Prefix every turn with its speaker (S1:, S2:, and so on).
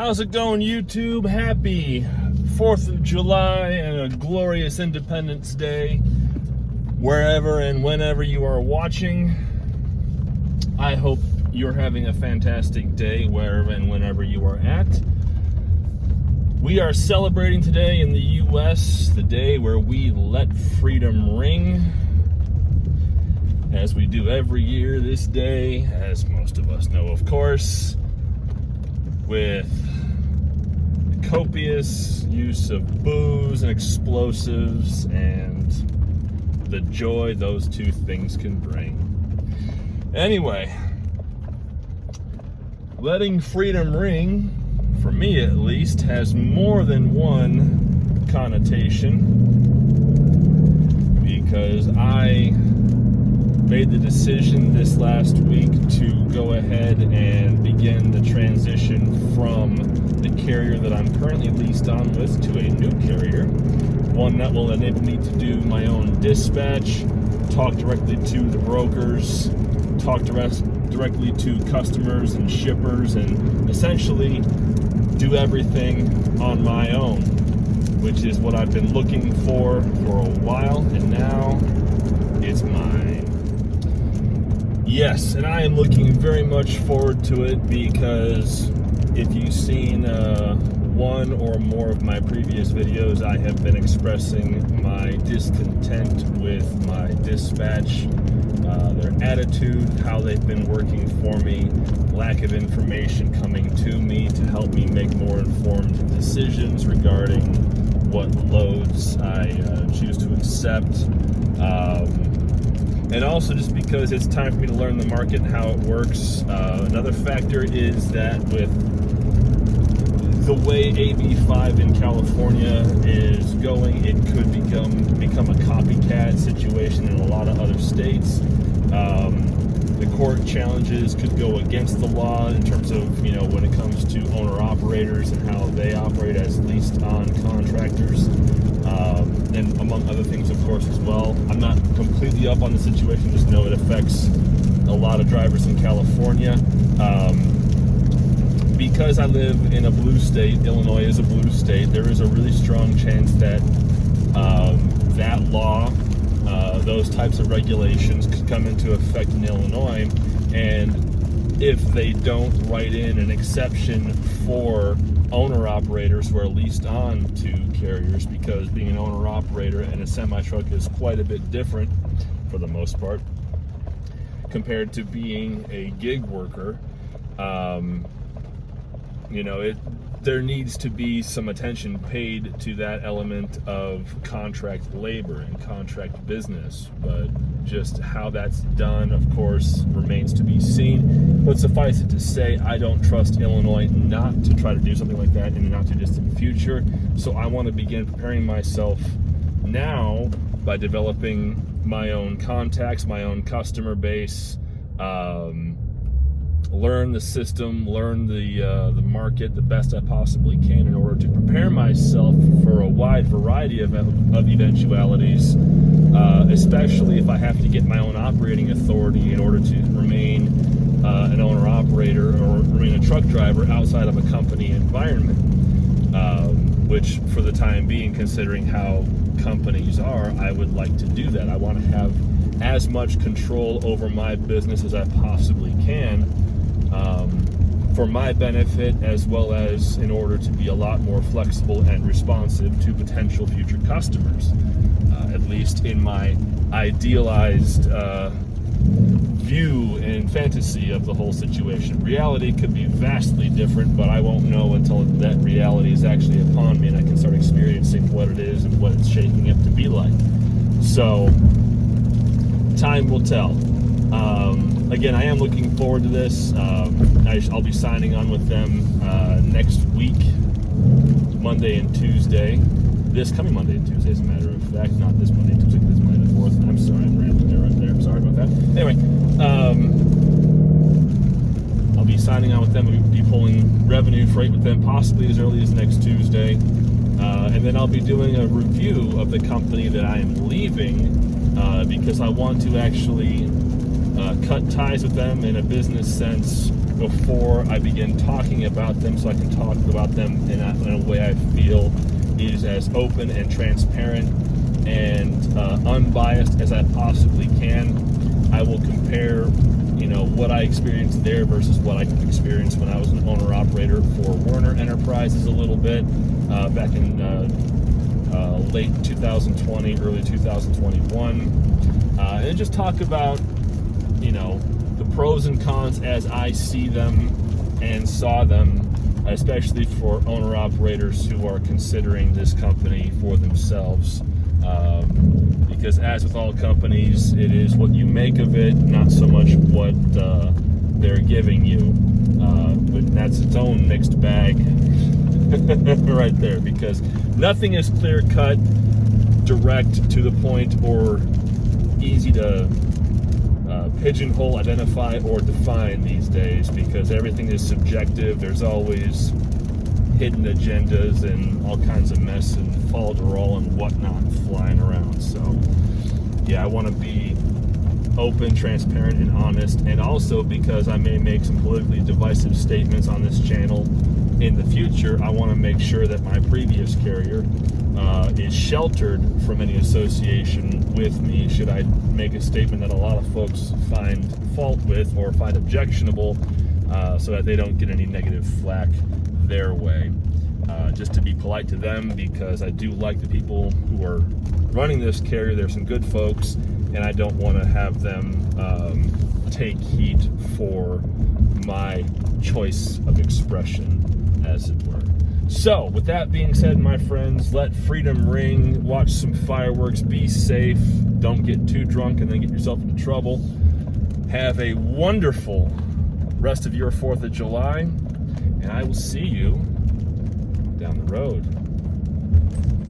S1: How's it going, YouTube? Happy 4th of July and a glorious Independence Day, wherever and whenever you are watching. I hope you're having a fantastic day, wherever and whenever you are at. We are celebrating today in the U.S. the day where we let freedom ring. As we do every year this day, as most of us know, of course, with copious use of booze and explosives and the joy those two things can bring. Anyway, letting freedom ring, for me at least, has more than one connotation, because I made the decision this last week to go ahead and begin the transition from the carrier that I'm currently leased on with to a new carrier, one that will enable me to do my own dispatch, talk directly to the brokers, talk directly to customers and shippers, and essentially do everything on my own, which is what I've been looking for a while, and now it's mine. Yes, and I am looking very much forward to it, because if you've seen one or more of my previous videos, I have been expressing my discontent with my dispatch, their attitude, how they've been working for me, lack of information coming to me to help me make more informed decisions regarding what loads I choose to accept. And also just because it's time for me to learn the market and how it works. Another factor is that with the way AB5 in California is going, it could become a copycat situation in a lot of other states. The court challenges could go against the law in terms of, when it comes to owner-operators and how they operate as leased-on contractors. And among other things, of course, as well. I'm not completely up on the situation, just know it affects a lot of drivers in California. Because I live in a blue state, Illinois is a blue state, there is a really strong chance that that law, those types of regulations could come into effect in Illinois, and if they don't write in an exception for owner-operators who are leased on to carriers, because being an owner-operator in a semi-truck is quite a bit different, for the most part, compared to being a gig worker. There needs to be some attention paid to that element of contract labor and contract business, but just how that's done, of course, remains to be seen. But suffice it to say, I don't trust Illinois not to try to do something like that in the not too distant future, so I want to begin preparing myself now by developing my own contacts, my own customer base, learn the system, learn the market the best I possibly can in order to prepare myself for a wide variety of eventualities, especially if I have to get my own operating authority in order to remain an owner-operator or remain a truck driver outside of a company environment, which for the time being, considering how companies are, I would like to do that. I want to have as much control over my business as I possibly can, for my benefit, as well as in order to be a lot more flexible and responsive to potential future customers, at least in my idealized view and fantasy of the whole situation. Reality could be vastly different, but I won't know until that reality is actually upon me and I can start experiencing what it is and what it's shaping up to be like. So, time will tell. Again, I am looking forward to this. I'll be signing on with them next week, Monday and Tuesday. This coming Monday and Tuesday, as a matter of fact. Not this Monday and Tuesday, this Monday the 4th. I'm sorry, I'm rambling there right there. Sorry about that. Anyway, I'll be signing on with them. We'll be pulling revenue freight with them possibly as early as next Tuesday. And then I'll be doing a review of the company that I am leaving, because I want to actually cut ties with them in a business sense before I begin talking about them, so I can talk about them in a way I feel is as open and transparent and unbiased as I possibly can. I will compare, what I experienced there versus what I experienced when I was an owner-operator for Werner Enterprises a little bit back in late 2020, early 2021, and just talk about, the pros and cons as I see them and saw them, especially for owner-operators who are considering this company for themselves. Because as with all companies, it is what you make of it, not so much what they're giving you. But that's its own mixed bag right there, because nothing is clear-cut, direct, to the point, or easy to pigeonhole, identify, or define these days, because everything is subjective. There's always hidden agendas and all kinds of mess and falderall and whatnot flying around. So yeah, I want to be open, transparent, and honest, and also because I may make some politically divisive statements on this channel in the future, I want to make sure that my previous carrier is sheltered from any association with me should I make a statement that a lot of folks find fault with or find objectionable, so that they don't get any negative flack their way. Just to be polite to them, because I do like the people who are running this carrier. There's some good folks, and I don't want to have them take heat for my choice of expression, as it were. So, with that being said, my friends, let freedom ring, watch some fireworks, be safe, don't get too drunk and then get yourself into trouble. Have a wonderful rest of your 4th of July, and I will see you down the road.